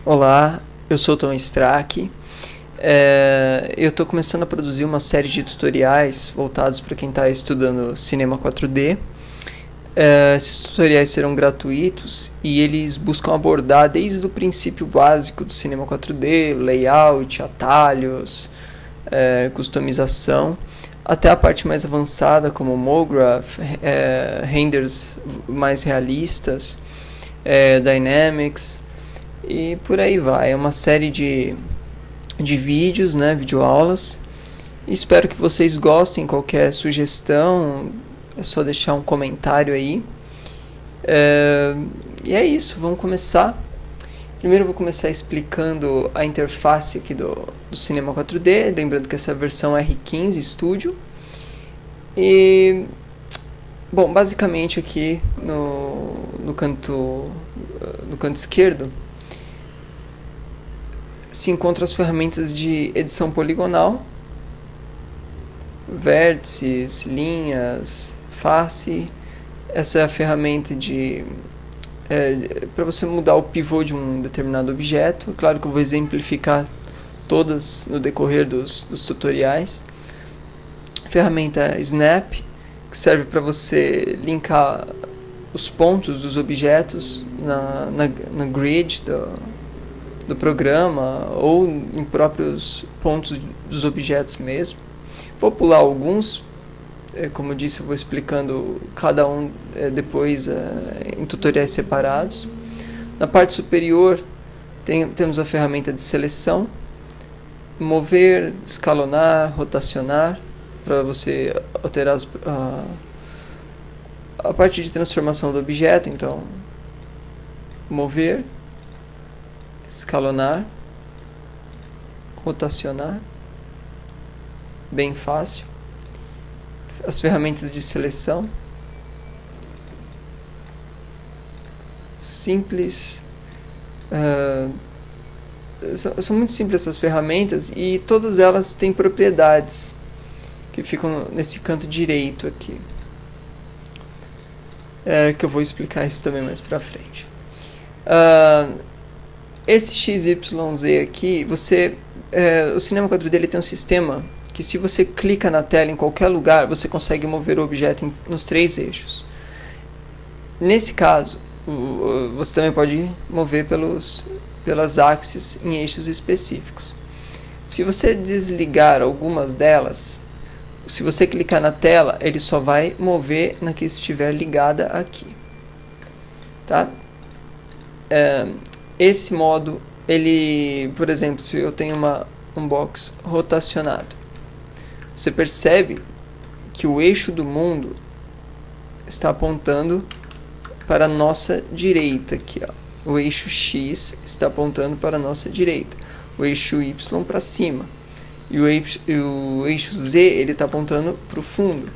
Olá, eu sou o Tom Strack. Eu estou começando a produzir uma série de tutoriais voltados para quem está estudando cinema 4D. Esses tutoriais serão gratuitos e eles buscam abordar desde o princípio básico do cinema 4D, layout, atalhos, customização, até a parte mais avançada como MoGraph, renders mais realistas, Dynamics e por aí vai. É uma série de vídeos, videoaulas. Espero que vocês gostem. Qualquer sugestão é só deixar um comentário aí. E é isso, vamos começar. Primeiro eu vou começar explicando a interface aqui do Cinema 4D, lembrando que essa versão é R15 Studio. E, bom, basicamente aqui no canto esquerdo se encontram as ferramentas de edição poligonal, vértices, linhas, face. Essa é a ferramenta para você mudar o pivô de um determinado objeto. Claro que eu vou exemplificar todas no decorrer dos tutoriais. Ferramenta Snap, que serve para você linkar os pontos dos objetos na grid do programa ou em próprios pontos dos objetos mesmo. Vou pular alguns, como eu disse, eu vou explicando cada um depois em tutoriais separados. Na parte superior temos a ferramenta de seleção, mover, escalonar, rotacionar, para você alterar a parte de transformação do objeto. Então, mover, escalonar, rotacionar, bem fácil. As ferramentas de seleção, simples, são muito simples essas ferramentas e todas elas têm propriedades que ficam nesse canto direito aqui, que eu vou explicar isso também mais pra frente. Esse XYZ aqui, o Cinema 4D ele tem um sistema que, se você clica na tela em qualquer lugar, você consegue mover o objeto nos 3 eixos. Nesse caso, você também pode mover pelas axes em eixos específicos. Se você desligar algumas delas, se você clicar na tela, ele só vai mover na que estiver ligada aqui. Tá? Esse modo, por exemplo, se eu tenho um box rotacionado, você percebe que o eixo do mundo está apontando para a nossa direita aqui, ó. O eixo X está apontando para a nossa direita, o eixo Y para cima, e o eixo Z ele está apontando para o fundo.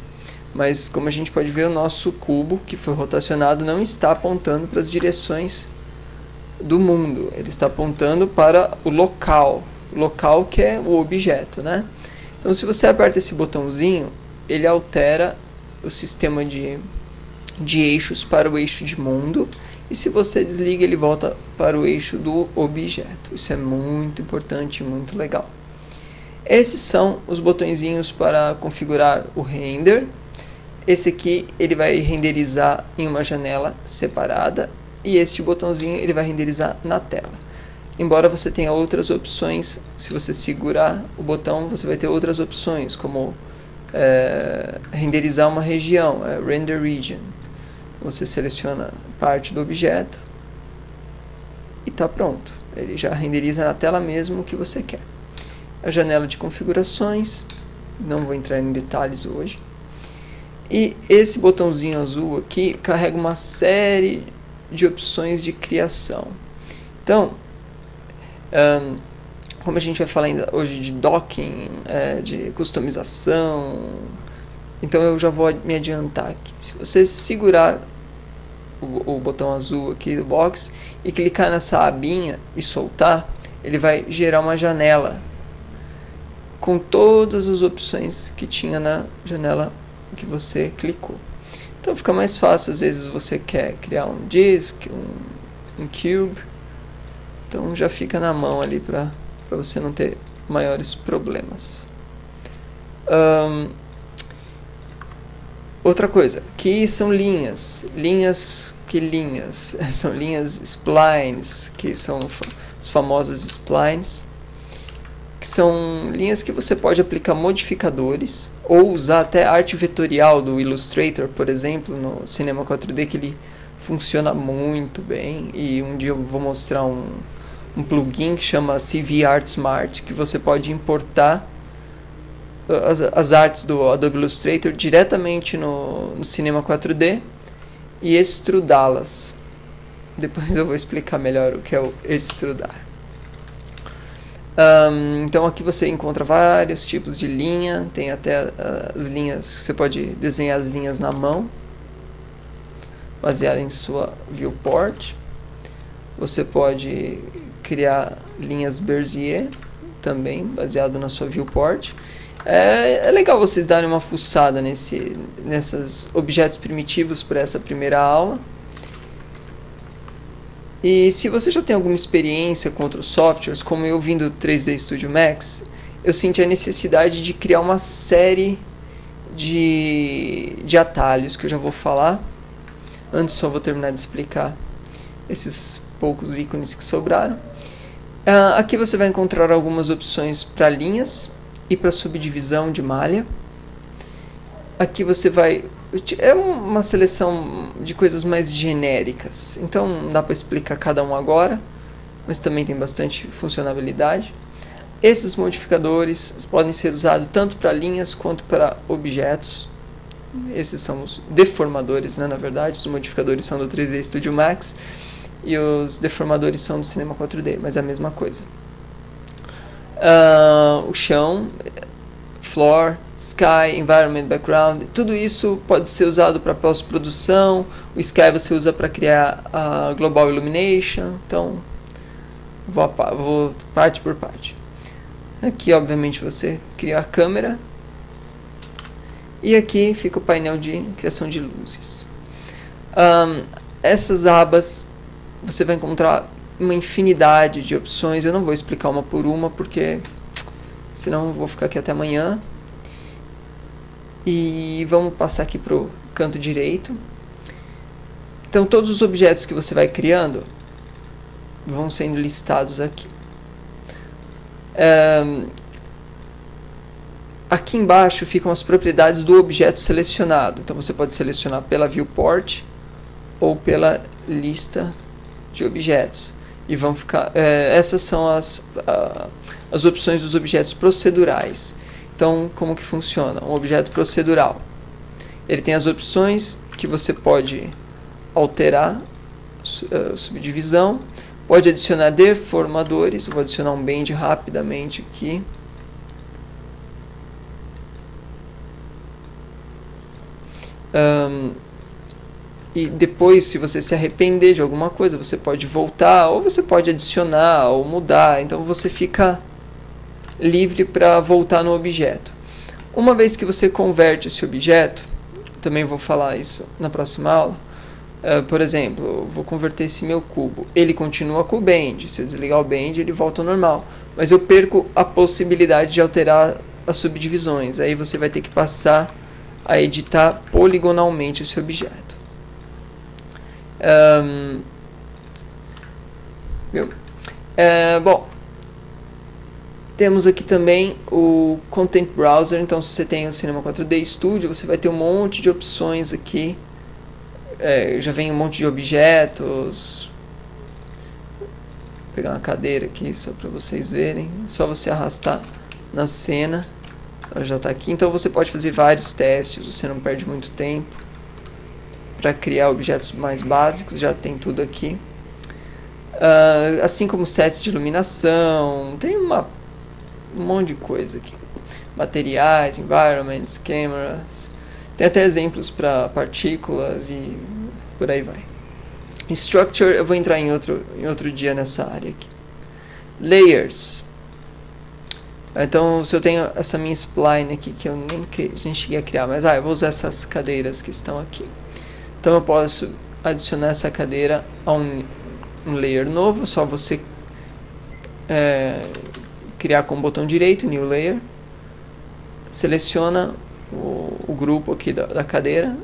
Mas, como a gente pode ver, o nosso cubo que foi rotacionado não está apontando para as direções do mundo, ele está apontando para o local que é o objeto, né? Então, se você aperta esse botãozinho, ele altera o sistema de eixos para o eixo de mundo, e se você desliga, ele volta para o eixo do objeto. Isso é muito importante e muito legal. Esses são os botõezinhos para configurar o render. Esse aqui ele vai renderizar em uma janela separada, e este botãozinho ele vai renderizar na tela. Embora você tenha outras opções, se você segurar o botão, você vai ter outras opções, como renderizar uma região, Render Region. Você seleciona parte do objeto e está pronto. Ele já renderiza na tela mesmo o que você quer. A janela de configurações, não vou entrar em detalhes hoje. E esse botãozinho azul aqui carrega uma série de opções de criação. Então, como a gente vai falar ainda hoje de docking, de customização, então eu já vou me adiantar aqui. Se você segurar o botão azul aqui do box e clicar nessa abinha e soltar, ele vai gerar uma janela com todas as opções que tinha na janela que você clicou. Então fica mais fácil, às vezes você quer criar um disk, um cube, Então já fica na mão ali para você não ter maiores problemas. Outra coisa, que são linhas. São linhas splines, que são as famosas splines, que são linhas que você pode aplicar modificadores ou usar até arte vetorial do Illustrator, por exemplo, no Cinema 4D, que ele funciona muito bem. E um dia eu vou mostrar um plugin que chama CV Art Smart, que você pode importar as artes do Adobe Illustrator diretamente no Cinema 4D e extrudá-las. Depois eu vou explicar melhor o que é o extrudar. Então aqui você encontra vários tipos de linha, tem até as linhas, você pode desenhar as linhas na mão, baseado em sua viewport. Você pode criar linhas Bezier também, baseado na sua viewport. É legal vocês darem uma fuçada nesses objetos primitivos para essa primeira aula. E se você já tem alguma experiência com outros softwares, como eu vindo do 3D Studio Max, eu senti a necessidade de criar uma série de atalhos que eu já vou falar. Antes só vou terminar de explicar esses poucos ícones que sobraram. Aqui você vai encontrar algumas opções para linhas e para subdivisão de malha. Aqui você vai... É uma seleção de coisas mais genéricas, então não dá para explicar cada um agora, mas também tem bastante funcionalidade. Esses modificadores podem ser usados tanto para linhas quanto para objetos. Esses são os deformadores, né, na verdade. Os modificadores são do 3D Studio Max e os deformadores são do Cinema 4D, mas é a mesma coisa. O chão, floor, sky, environment, background, tudo isso pode ser usado para pós-produção. O sky você usa para criar a global illumination. Então vou parte por parte. Aqui obviamente você cria a câmera e aqui fica o painel de criação de luzes. Essas abas você vai encontrar uma infinidade de opções. Eu não vou explicar uma por uma porque senão eu vou ficar aqui até amanhã. E vamos passar aqui para o canto direito. Então todos os objetos que você vai criando vão sendo listados aqui. Aqui embaixo ficam as propriedades do objeto selecionado. Então você pode selecionar pela viewport ou pela lista de objetos. E vão ficar, essas são as opções dos objetos procedurais. Então, como que funciona? Um objeto procedural. Ele tem as opções que você pode alterar, subdivisão, pode adicionar deformadores. Eu vou adicionar um bend rapidamente aqui. E depois, se você se arrepender de alguma coisa, você pode voltar, ou você pode adicionar, ou mudar. Então você fica livre para voltar no objeto. Uma vez que você converte esse objeto, também vou falar isso na próxima aula. Por exemplo, eu vou converter esse meu cubo. Ele continua com o bend. Se eu desligar o bend, ele volta ao normal. Mas eu perco a possibilidade de alterar as subdivisões. Aí você vai ter que passar a editar poligonalmente esse objeto. Bom, temos aqui também o Content Browser. Então, se você tem o Cinema 4D Studio, você vai ter um monte de opções aqui. Já vem um monte de objetos. Vou pegar uma cadeira aqui só para vocês verem. É só você arrastar na cena. Ela já está aqui. Então, você pode fazer vários testes. Você não perde muito tempo para criar objetos mais básicos. Já tem tudo aqui. Assim como sets de iluminação. Tem um monte de coisa aqui. Materiais, environments, cameras. Tem até exemplos para partículas e por aí vai. Structure, eu vou entrar em outro dia nessa área aqui. Layers. Então, se eu tenho essa minha spline aqui, que eu nem cheguei a criar, mas eu vou usar essas cadeiras que estão aqui. Então, eu posso adicionar essa cadeira a um layer novo. Só você criar com o botão direito, New Layer, seleciona o grupo aqui da cadeira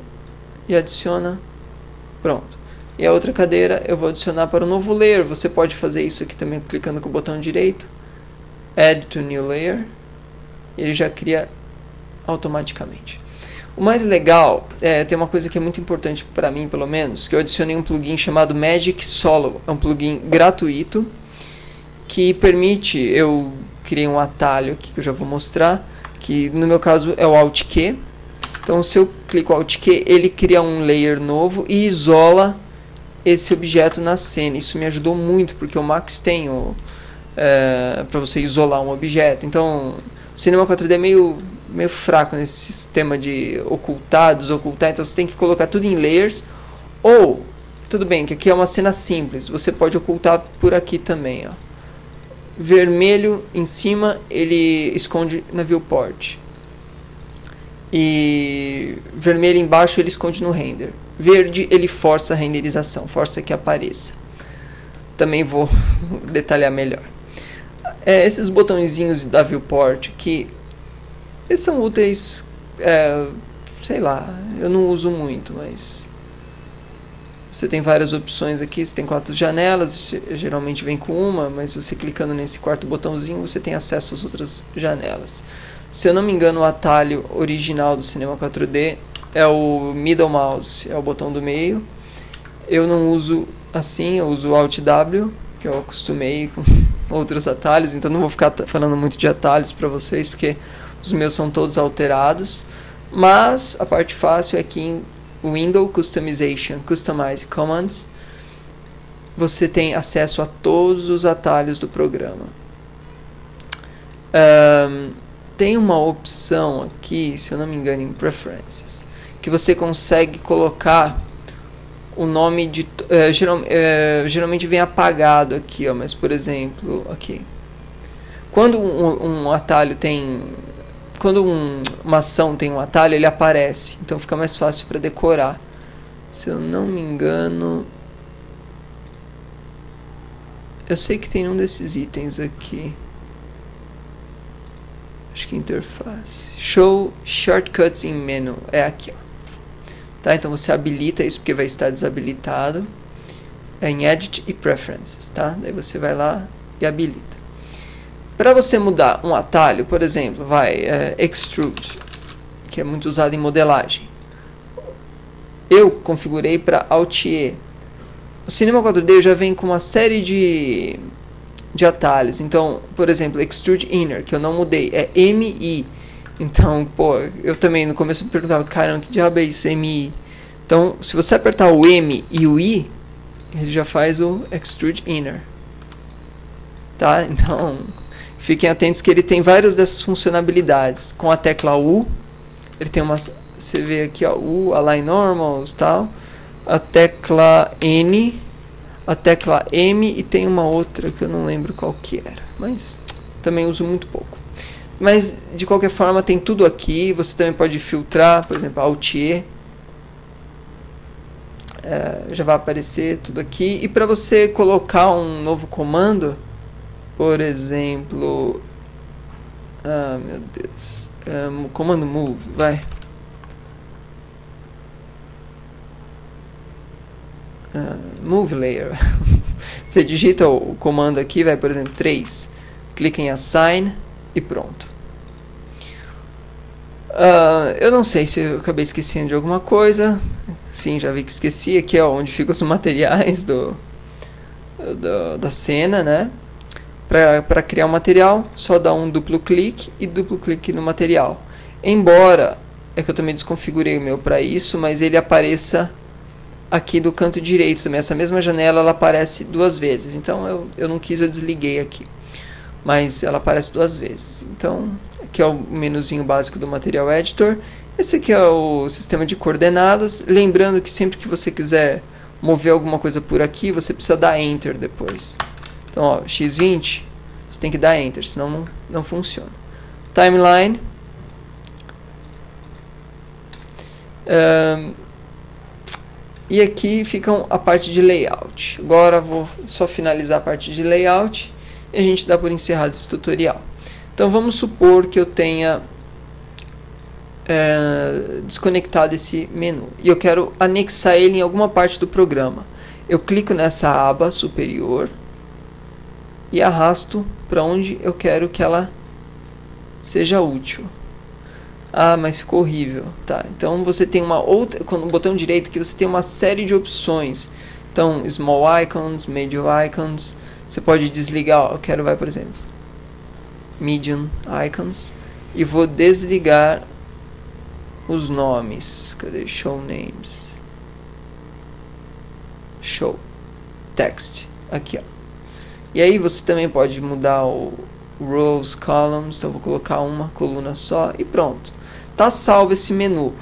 e adiciona, pronto. E a outra cadeira eu vou adicionar para o novo layer. Você pode fazer isso aqui também clicando com o botão direito, Add to New Layer, e ele já cria automaticamente. O mais legal, tem uma coisa que é muito importante para mim, pelo menos, que eu adicionei um plugin chamado Magic Solo. É um plugin gratuito que permite, eu criei um atalho aqui que eu já vou mostrar, que no meu caso é o Alt Q. Então se eu clico Alt Q, ele cria um layer novo e isola esse objeto na cena. Isso me ajudou muito, porque o Max tem para você isolar um objeto. Então o Cinema 4D é meio fraco nesse sistema de ocultar, desocultar, então você tem que colocar tudo em layers. Ou, tudo bem, que aqui é uma cena simples, você pode ocultar por aqui também, ó. Vermelho em cima, ele esconde na viewport, e vermelho embaixo ele esconde no render. Verde ele força a renderização, força que apareça. Também vou detalhar melhor. Esses botõezinhos da viewport aqui, eles são úteis, sei lá, eu não uso muito, mas você tem várias opções aqui. Você tem 4 janelas, geralmente vem com uma, mas você clicando nesse quarto botãozinho você tem acesso às outras janelas. Se eu não me engano, o atalho original do Cinema 4D é o middle mouse, é o botão do meio. Eu não uso assim, eu uso o Alt W, que eu acostumei com outros atalhos, então não vou ficar falando muito de atalhos para vocês, porque os meus são todos alterados. Mas a parte fácil é que em Window Customization, Customize Commands, você tem acesso a todos os atalhos do programa. Tem uma opção aqui, se eu não me engano, em Preferences, que você consegue colocar o nome de... geralmente vem apagado aqui, ó, mas por exemplo, aqui. Quando um atalho tem... Quando uma ação tem um atalho, ele aparece. Então fica mais fácil para decorar. Se eu não me engano... Eu sei que tem um desses itens aqui. Acho que interface. Show Shortcuts in Menu. É aqui, ó. Tá? Então você habilita isso porque vai estar desabilitado. É em Edit e Preferences. Tá? Daí você vai lá e habilita. Para você mudar um atalho, por exemplo, Extrude, que é muito usado em modelagem. Eu configurei para Alt E. O Cinema 4D já vem com uma série de atalhos. Então, por exemplo, Extrude Inner, que eu não mudei, é MI. Então, pô, eu também no começo me perguntava, caramba, que diabo é isso, MI? Então, se você apertar o M e o I, ele já faz o Extrude Inner. Tá? Então... Fiquem atentos que ele tem várias dessas funcionalidades. Com a tecla U, ele tem uma... Você vê aqui, ó, U, Align Normals, tal. A tecla N, a tecla M e tem uma outra que eu não lembro qual que era. Mas também uso muito pouco. Mas, de qualquer forma, tem tudo aqui. Você também pode filtrar, por exemplo, Alt E. Já vai aparecer tudo aqui. E para você colocar um novo comando... Por exemplo, meu Deus, comando move, vai. Move layer. Você digita o comando aqui, vai, por exemplo, 3. Clica em assign e pronto. Eu não sei se eu acabei esquecendo de alguma coisa. Sim, já vi que esqueci. Aqui é onde ficam os materiais da cena, né? Para criar um material, só dá um duplo clique e duplo clique no material. Embora, é que eu também desconfigurei o meu para isso, mas ele apareça aqui do canto direito também. Essa mesma janela ela aparece 2 vezes. Então eu não quis, eu desliguei aqui. Mas ela aparece 2 vezes. Então, aqui é o menuzinho básico do Material Editor. Esse aqui é o sistema de coordenadas. Lembrando que sempre que você quiser mover alguma coisa por aqui, você precisa dar Enter depois. Então, ó, X20, você tem que dar Enter, senão não funciona. Timeline. E aqui fica a parte de layout. Agora vou só finalizar a parte de layout. e a gente dá por encerrado esse tutorial. Então vamos supor que eu tenha desconectado esse menu e eu quero anexar ele em alguma parte do programa. Eu clico nessa aba superior e arrasto para onde eu quero que ela seja útil. Ah, mas ficou horrível. Tá, então você tem uma outra, com o botão direito que você tem uma série de opções. Então, small icons, major icons. Você pode desligar, eu quero, por exemplo, medium icons. E vou desligar os nomes. Cadê? Show names. Show text. Aqui, ó. E aí você também pode mudar o rows, columns. Então, vou colocar uma coluna só e pronto. Tá salvo esse menu.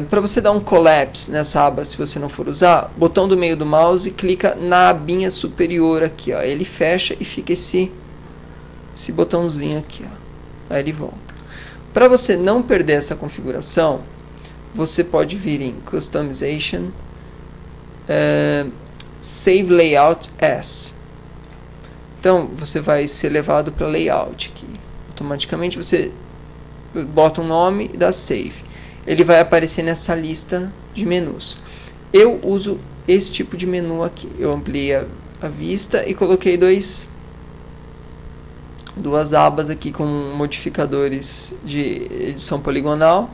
Para você dar um collapse nessa aba, se você não for usar, botão do meio do mouse, clica na abinha superior aqui, ó. Ele fecha e fica esse botãozinho aqui, ó. Aí ele volta. Para você não perder essa configuração, você pode vir em Customization, Save Layout As. Então você vai ser levado para Layout aqui. Automaticamente você bota um nome e dá Save. Ele vai aparecer nessa lista de menus. Eu uso esse tipo de menu aqui. Eu ampliei a vista e coloquei duas abas aqui com modificadores de edição poligonal.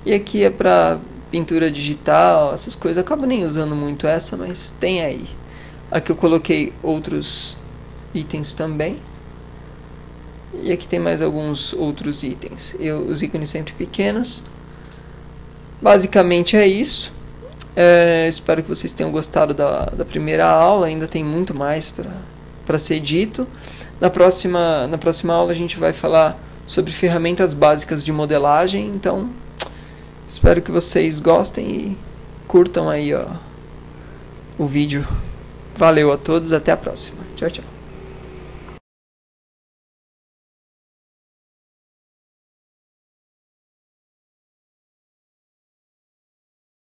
E aqui é para pintura digital, essas coisas. Eu acabo nem usando muito essa, mas tem aí. Aqui eu coloquei outros itens também. E aqui tem mais alguns outros itens. Os ícones sempre pequenos. Basicamente é isso. Espero que vocês tenham gostado da primeira aula. Ainda tem muito mais para ser dito. Na próxima aula a gente vai falar sobre ferramentas básicas de modelagem. Então, espero que vocês gostem e curtam aí, ó, o vídeo. Valeu a todos, até a próxima. Tchau, tchau.